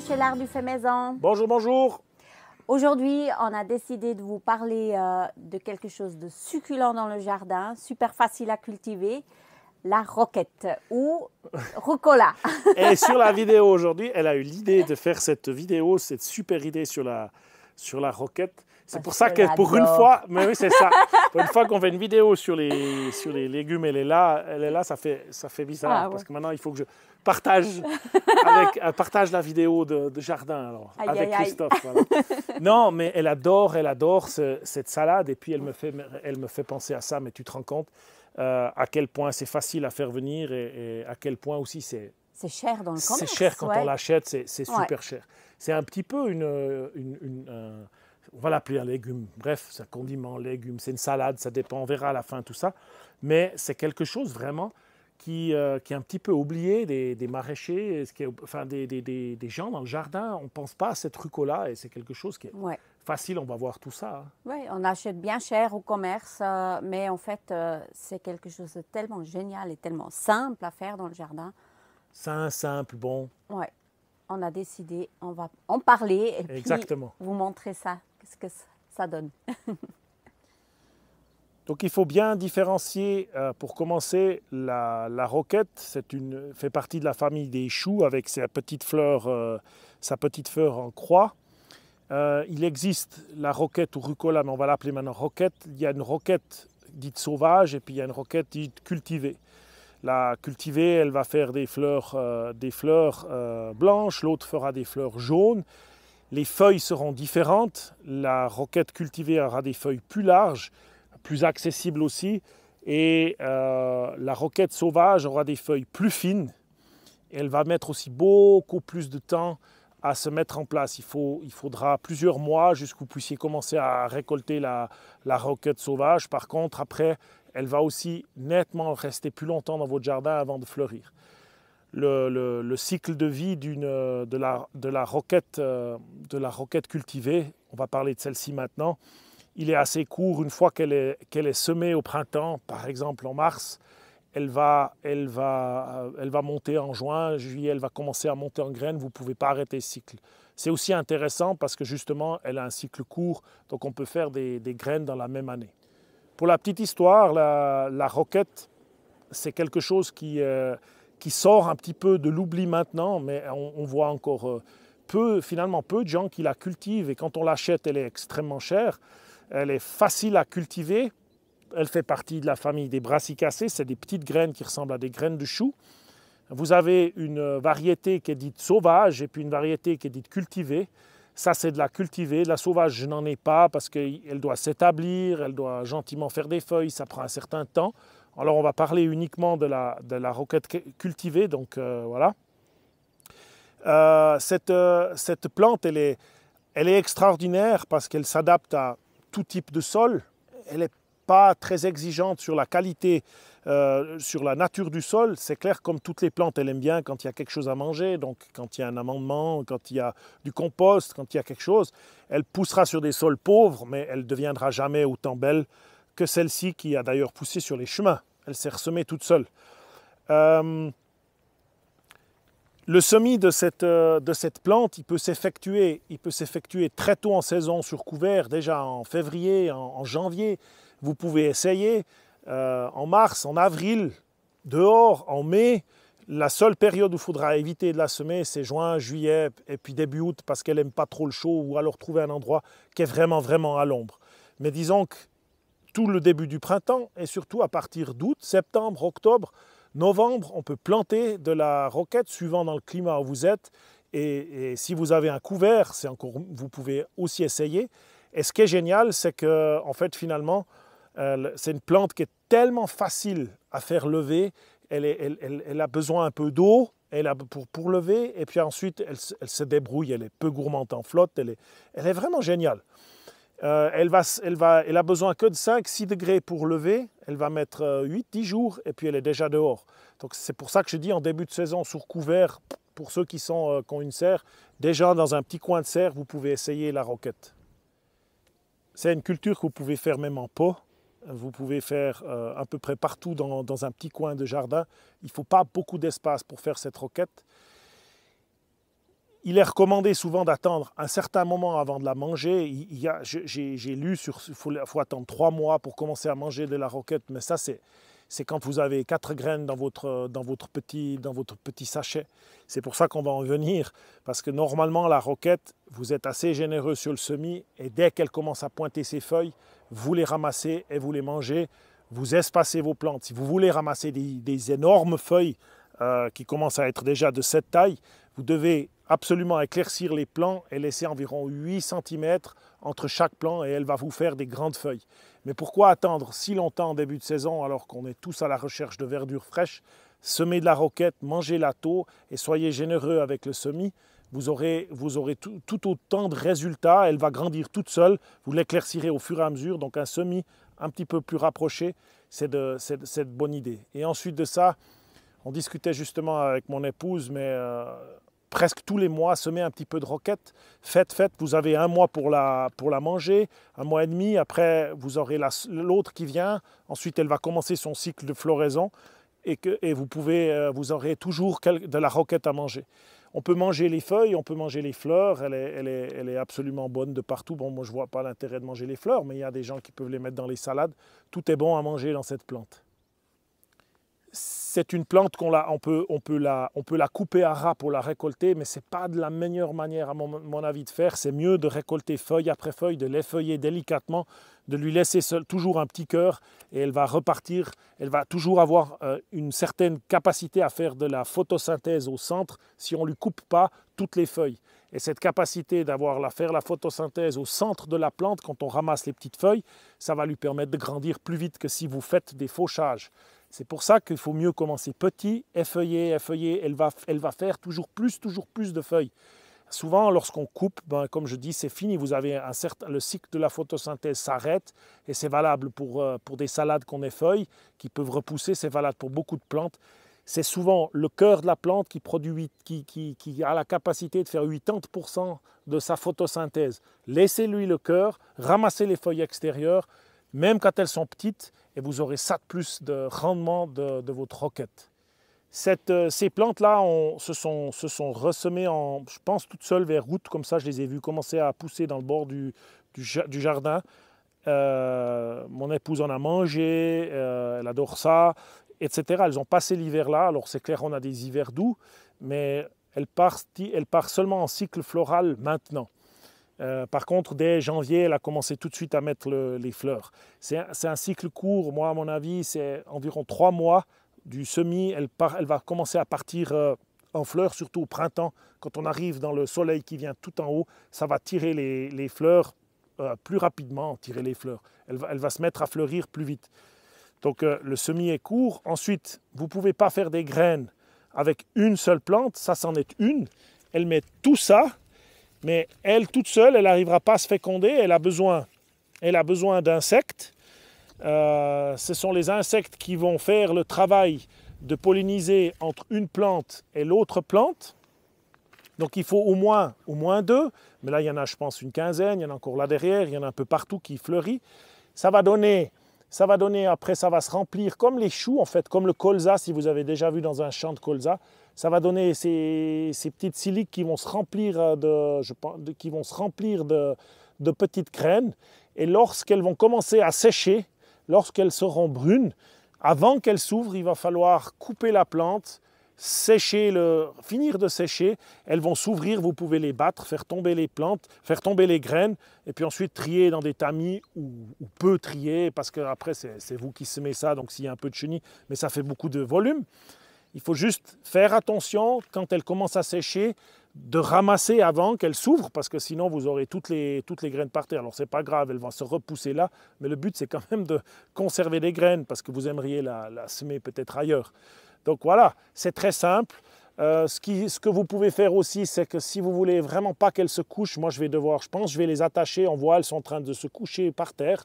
chez l'Art du fait maison. Bonjour, bonjour. Aujourd'hui, on a décidé de vous parler de quelque chose de succulent dans le jardin, super facile à cultiver, la roquette ou rucola. Et sur la vidéo aujourd'hui, elle a eu l'idée de faire cette vidéo, cette super idée sur la roquette. C'est pour ça que pour une fois, mais oui, c'est ça. Pour une fois qu'on fait une vidéo sur les légumes, elle est là, ça fait bizarre. Ah, ouais. Parce que maintenant, il faut que je partage la vidéo de jardin alors, avec Christophe. Voilà. Non, mais elle adore cette salade et puis elle me fait penser à ça. Mais tu te rends compte à quel point c'est facile à faire venir et à quel point aussi c'est cher dans le commerce. C'est cher quand on l'achète, c'est super cher. C'est un petit peu on va l'appeler un légume. Bref, c'est un condiment, légume, c'est une salade, ça dépend, on verra à la fin tout ça. Mais c'est quelque chose vraiment qui est un petit peu oublié des maraîchers, enfin des gens dans le jardin. On ne pense pas à cette rucola et c'est quelque chose qui est facile, on va voir tout ça. Hein. Oui, on achète bien cher au commerce, mais en fait, c'est quelque chose de tellement génial et tellement simple à faire dans le jardin. Simple, bon. Oui, on a décidé, on va en parler et Exactement. Puis vous montrer ça, qu'est-ce que ça donne. Donc il faut bien différencier, pour commencer, la roquette, fait partie de la famille des choux avec sa petite fleur en croix. Il existe la roquette ou rucola, mais on va l'appeler maintenant roquette. Il y a une roquette dite sauvage et puis il y a une roquette dite cultivée. La cultivée, elle va faire des fleurs blanches, l'autre fera des fleurs jaunes. Les feuilles seront différentes. La roquette cultivée aura des feuilles plus larges, plus accessibles aussi. Et la roquette sauvage aura des feuilles plus fines. Elle va mettre aussi beaucoup plus de temps à se mettre en place. Il faudra plusieurs mois jusqu'à ce que vous puissiez commencer à récolter la roquette sauvage. Par contre, après, elle va aussi nettement rester plus longtemps dans votre jardin avant de fleurir. Le cycle de vie de la roquette cultivée, on va parler de celle-ci maintenant, il est assez court. Une fois qu'elle est semée au printemps, par exemple en mars, elle va monter en juin, juillet, elle va commencer à monter en graines. Vous ne pouvez pas arrêter ce cycle. C'est aussi intéressant parce que justement, elle a un cycle court, donc on peut faire des graines dans la même année. Pour la petite histoire, la roquette, c'est quelque chose qui sort un petit peu de l'oubli maintenant, mais on voit encore finalement peu de gens qui la cultivent. Et quand on l'achète, elle est extrêmement chère. Elle est facile à cultiver. Elle fait partie de la famille des brassicacées. C'est des petites graines qui ressemblent à des graines de chou. Vous avez une variété qui est dite sauvage et puis une variété qui est dite cultivée. Ça, c'est de la cultivée. De la sauvage, je n'en ai pas parce qu'elle doit s'établir, elle doit gentiment faire des feuilles, ça prend un certain temps. Alors, on va parler uniquement de la roquette cultivée. Donc, voilà. Cette plante, elle est extraordinaire parce qu'elle s'adapte à tout type de sol. Elle n'est pas très exigeante sur la qualité, sur la nature du sol. C'est clair, comme toutes les plantes, elle aime bien quand il y a quelque chose à manger. Donc, quand il y a un amendement, quand il y a du compost, quand il y a quelque chose, elle poussera sur des sols pauvres, mais elle ne deviendra jamais autant belle que celle-ci qui a d'ailleurs poussé sur les chemins. Elle s'est ressemée toute seule. Le semis de cette plante, il peut s'effectuer très tôt en saison sur couvert, déjà en février, en janvier. Vous pouvez essayer en mars, en avril, dehors, en mai. La seule période où il faudra éviter de la semer, c'est juin, juillet et puis début août parce qu'elle n'aime pas trop le chaud ou alors trouver un endroit qui est vraiment, vraiment à l'ombre. Mais disons que tout le début du printemps et surtout à partir d'août, septembre, octobre, novembre, on peut planter de la roquette suivant dans le climat où vous êtes. Et si vous avez un couvert, vous pouvez aussi essayer. Et ce qui est génial, c'est que en fait, finalement, c'est une plante qui est tellement facile à faire lever. Elle a besoin un peu d'eau pour lever. Et puis ensuite, elle se débrouille. Elle est peu gourmande en flotte. Elle est vraiment géniale. Elle a besoin que de 5-6 degrés pour lever. Elle va mettre 8-10 jours et puis elle est déjà dehors. Donc c'est pour ça que je dis en début de saison sur couvert, pour ceux qui ont une serre, déjà dans un petit coin de serre, vous pouvez essayer la roquette. C'est une culture que vous pouvez faire même en pot. Vous pouvez faire à peu près partout dans un petit coin de jardin. Il ne faut pas beaucoup d'espace pour faire cette roquette. il est recommandé souvent d'attendre un certain moment avant de la manger. J'ai lu qu'il faut attendre 3 mois pour commencer à manger de la roquette, mais ça c'est quand vous avez 4 graines dans votre petit sachet. C'est pour ça qu'on va en venir, parce que normalement la roquette, vous êtes assez généreux sur le semis, et dès qu'elle commence à pointer ses feuilles, vous les ramassez et vous les mangez. Vous espacez vos plantes. Si vous voulez ramasser des énormes feuilles qui commencent à être déjà de cette taille, vous devez absolument éclaircir les plants et laisser environ 8 cm entre chaque plant, et elle va vous faire des grandes feuilles. Mais pourquoi attendre si longtemps en début de saison alors qu'on est tous à la recherche de verdure fraîche? Semez de la roquette, mangez-la tôt et soyez généreux avec le semis. Vous aurez tout autant de résultats. Elle va grandir toute seule. Vous l'éclaircirez au fur et à mesure. Donc un semis un petit peu plus rapproché, c'est de bonne idée. Et ensuite de ça, on discutait justement avec mon épouse, mais presque tous les mois, semez un petit peu de roquette. Faites, vous avez 1 mois pour la manger, 1 mois et demi. Après, vous aurez l'autre qui vient. Ensuite, elle va commencer son cycle de floraison et vous aurez toujours de la roquette à manger. On peut manger les feuilles, on peut manger les fleurs, elle est absolument bonne de partout. Bon, moi je ne vois pas l'intérêt de manger les fleurs, mais il y a des gens qui peuvent les mettre dans les salades. Tout est bon à manger dans cette plante. C'est une plante on peut la couper à ras pour la récolter, mais ce n'est pas de la meilleure manière à mon avis de faire. C'est mieux de récolter feuille après feuille, de l'effeuiller délicatement, de lui laisser toujours un petit cœur, et elle va repartir. Elle va toujours avoir une certaine capacité à faire de la photosynthèse au centre si on ne lui coupe pas toutes les feuilles. Et cette capacité faire la photosynthèse au centre de la plante, quand on ramasse les petites feuilles, ça va lui permettre de grandir plus vite que si vous faites des fauchages. C'est pour ça qu'il faut mieux commencer petit, effeuiller, elle va faire toujours plus de feuilles. Souvent, lorsqu'on coupe, comme je dis, c'est fini. Vous avez le cycle de la photosynthèse s'arrête, et c'est valable pour des salades qu'on effeuille, qui peuvent repousser, c'est valable pour beaucoup de plantes. C'est souvent le cœur de la plante qui a la capacité de faire 80% de sa photosynthèse. Laissez-lui le cœur, ramassez les feuilles extérieures, même quand elles sont petites, et vous aurez ça de plus de rendement de votre roquette. Ces plantes-là se sont ressemées, je pense, toutes seules vers août, comme ça je les ai vues commencer à pousser dans le bord du jardin. Mon épouse en a mangé, elle adore ça, etc. Elles ont passé l'hiver là, alors c'est clair on a des hivers doux, mais elle part seulement en cycle floral maintenant. Par contre, dès janvier, elle a commencé tout de suite à mettre les fleurs. C'est un cycle court, moi à mon avis, c'est environ 3 mois du semis. Elle va commencer à partir en fleurs, surtout au printemps. Quand on arrive dans le soleil qui vient tout en haut, ça va tirer les fleurs plus rapidement, tirer les fleurs. Elle va se mettre à fleurir plus vite. Donc le semis est court. Ensuite, vous ne pouvez pas faire des graines avec une seule plante, ça c'en est une. Elle met tout ça. Mais elle, toute seule, elle n'arrivera pas à se féconder. Elle a besoin d'insectes. Ce sont les insectes qui vont faire le travail de polliniser entre une plante et l'autre plante. Donc il faut au moins 2. Mais là, il y en a, je pense, une quinzaine. Il y en a encore là derrière. Il y en a un peu partout qui fleurit. Ça va donner, après, ça va se remplir comme les choux, en fait, comme le colza, si vous avez déjà vu dans un champ de colza. Ça va donner ces petites siliques qui vont se remplir de petites graines. Et lorsqu'elles vont commencer à sécher, lorsqu'elles seront brunes, avant qu'elles s'ouvrent, il va falloir couper la plante, finir de sécher. Elles vont s'ouvrir, vous pouvez les battre, faire tomber les plantes, faire tomber les graines, et puis ensuite trier dans des tamis ou peu trier, parce que après c'est vous qui semez ça, donc s'il y a un peu de chenille, mais ça fait beaucoup de volume. Il faut juste faire attention, quand elle commence à sécher, de ramasser avant qu'elle s'ouvre, parce que sinon vous aurez toutes les graines par terre. Alors c'est pas grave, elle va se repousser là, mais le but c'est quand même de conserver des graines, parce que vous aimeriez la semer peut-être ailleurs. Donc voilà, c'est très simple. Ce que vous pouvez faire aussi, c'est que si vous voulez vraiment pas qu'elles se couchent, moi je vais les attacher, on voit elles sont en train de se coucher par terre.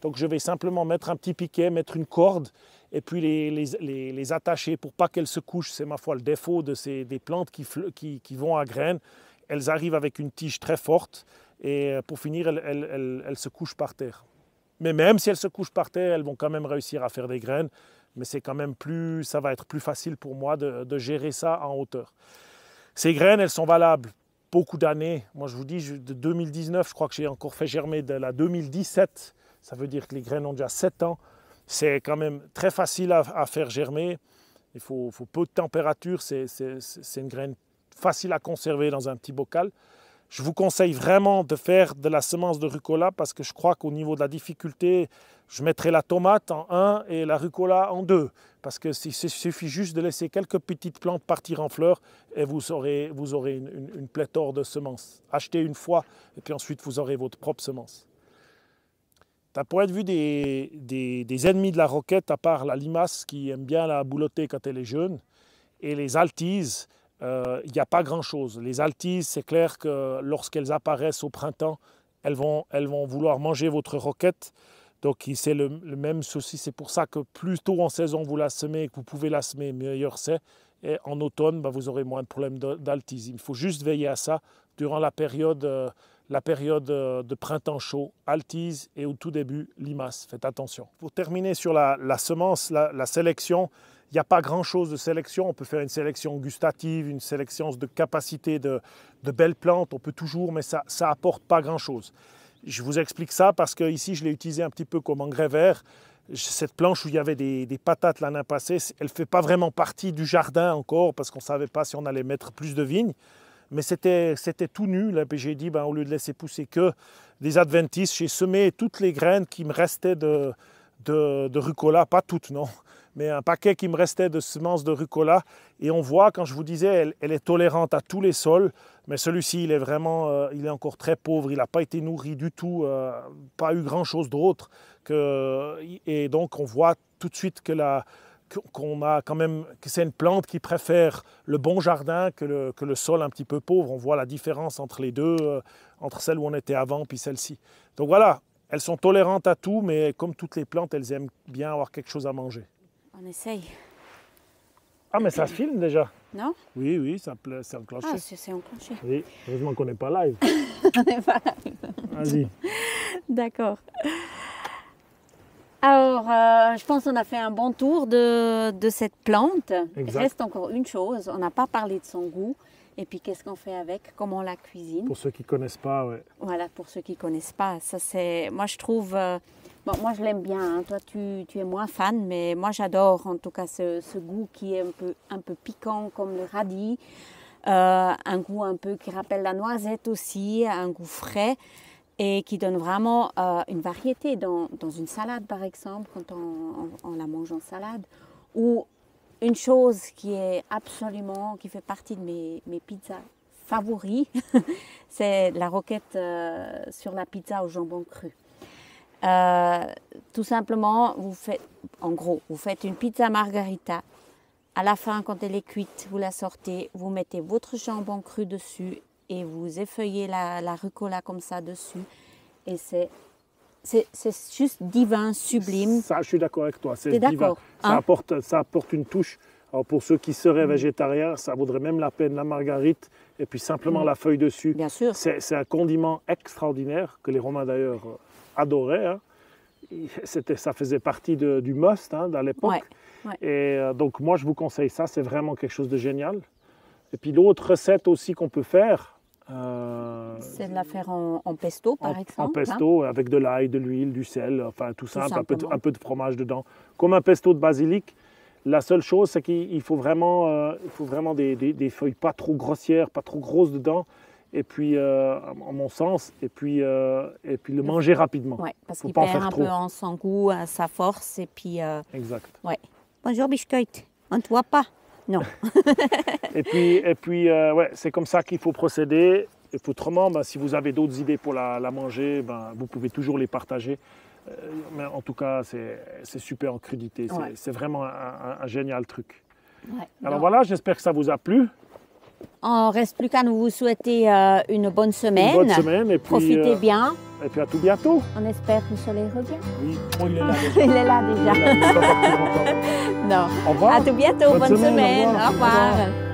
Donc je vais simplement mettre un petit piquet, mettre une corde, et puis les attacher pour pas qu'elles se couchent. C'est ma foi le défaut des plantes qui vont à graines. Elles arrivent avec une tige très forte, et pour finir, elles se couchent par terre. Mais même si elles se couchent par terre, elles vont quand même réussir à faire des graines. Mais c'est quand même ça va être plus facile pour moi de gérer ça en hauteur. Ces graines, elles sont valables beaucoup d'années. Moi, je vous dis, de 2019, je crois que j'ai encore fait germer de la 2017. Ça veut dire que les graines ont déjà 7 ans. C'est quand même très facile à faire germer. Il faut peu de température. C'est une graine facile à conserver dans un petit bocal. Je vous conseille vraiment de faire de la semence de rucola parce que je crois qu'au niveau de la difficulté, je mettrai la tomate en 1 et la rucola en 2. Parce qu'il suffit juste de laisser quelques petites plantes partir en fleurs et vous aurez une pléthore de semences. Achetez une fois et puis ensuite vous aurez votre propre semence. D'un point de vue des ennemis de la roquette, à part la limace qui aime bien la boulotter quand elle est jeune, et les altises, il n'y a pas grand-chose. Les altises, c'est clair que lorsqu'elles apparaissent au printemps, elles vont vouloir manger votre roquette. Donc c'est le même souci. C'est pour ça que plus tôt en saison vous la semez et que vous pouvez la semer, meilleur c'est. Et en automne, vous aurez moins de problèmes d'altise. Il faut juste veiller à ça durant la période de printemps chaud, altise, et au tout début, limace. Faites attention. Pour terminer sur la semence, la sélection, il n'y a pas grand-chose de sélection. On peut faire une sélection gustative, une sélection de capacité de belles plantes. On peut toujours, mais ça n'apporte pas grand-chose. Je vous explique ça parce que ici, je l'ai utilisé un petit peu comme engrais vert. Cette planche où il y avait des patates l'année passée, elle ne fait pas vraiment partie du jardin encore parce qu'on ne savait pas si on allait mettre plus de vignes. Mais c'était tout nu. Là, j'ai dit, au lieu de laisser pousser que des adventices, j'ai semé toutes les graines qui me restaient de rucola, pas toutes, non, mais un paquet qui me restait de semences de rucola. Et on voit, quand je vous disais, elle est tolérante à tous les sols, mais celui-ci, il est encore très pauvre, il n'a pas été nourri du tout, pas eu grand-chose d'autre. Et donc, on voit tout de suite que c'est une plante qui préfère le bon jardin que le sol un petit peu pauvre. On voit la différence entre les deux, entre celle où on était avant puis celle-ci. Donc voilà, elles sont tolérantes à tout, mais comme toutes les plantes, elles aiment bien avoir quelque chose à manger. On essaye. Ah, mais ça se filme déjà. Non? Oui, c'est enclenché. Ah, c'est enclenché. Oui, heureusement qu'on n'est pas live. On n'est pas live. Vas-y. D'accord. Alors, je pense qu'on a fait un bon tour de cette plante. Exact. Il reste encore une chose. On n'a pas parlé de son goût. Et puis, qu'est-ce qu'on fait avec? Comment on la cuisine? Pour ceux qui ne connaissent pas, ouais. Voilà, pour ceux qui ne connaissent pas. Ça, c'est... Moi, je trouve... Bon, moi, je l'aime bien. Hein. Toi, tu es moins fan. Mais moi, j'adore, en tout cas, ce goût qui est un peu piquant, comme le radis. Un goût un peu qui rappelle la noisette aussi. Un goût frais. Et qui donne vraiment une variété dans une salade, par exemple, quand on la mange en salade. Ou une chose qui fait partie de mes pizzas favoris, c'est la roquette sur la pizza au jambon cru. Tout simplement, vous faites une pizza margarita. À la fin, quand elle est cuite, vous la sortez, vous mettez votre jambon cru dessus et vous effeuillez la rucola comme ça dessus. Et c'est juste divin, sublime. Ça, je suis d'accord avec toi. T'es d'accord, hein? Ça apporte une touche. Alors pour ceux qui seraient végétariens, ça vaudrait même la peine la marguerite et puis simplement la feuille dessus. Bien sûr. C'est un condiment extraordinaire que les Romains d'ailleurs adoraient. Hein. Ça faisait partie du must à l'époque. Ouais. Et donc moi, je vous conseille ça. C'est vraiment quelque chose de génial. Et puis l'autre recette aussi qu'on peut faire, c'est de la faire en pesto, par exemple. En pesto, hein? Avec de l'ail, de l'huile, du sel, enfin tout simple, un peu de fromage dedans. Comme un pesto de basilic. La seule chose, c'est qu'il faut vraiment, des feuilles pas trop grossières, pas trop grosses dedans. Et puis, en mon sens, et puis le manger rapidement. Oui, parce qu'il perd un peu en son goût, sa force. Et puis, exact. Ouais. Bonjour, biscuit. On ne te voit pas? Non. et puis ouais, c'est comme ça qu'il faut procéder. Et autrement, si vous avez d'autres idées pour la manger, vous pouvez toujours les partager. Mais en tout cas, c'est super en crudité. C'est vraiment un génial truc. Ouais. Alors voilà, j'espère que ça vous a plu. On ne reste plus qu'à vous souhaiter une bonne semaine. Une bonne semaine. Et puis, profitez bien. Et puis à tout bientôt. On espère que le soleil revient. Oui, il est là déjà. Il est là déjà. Il est là, Non. Au revoir. À tout bientôt. Bonne semaine. Au revoir.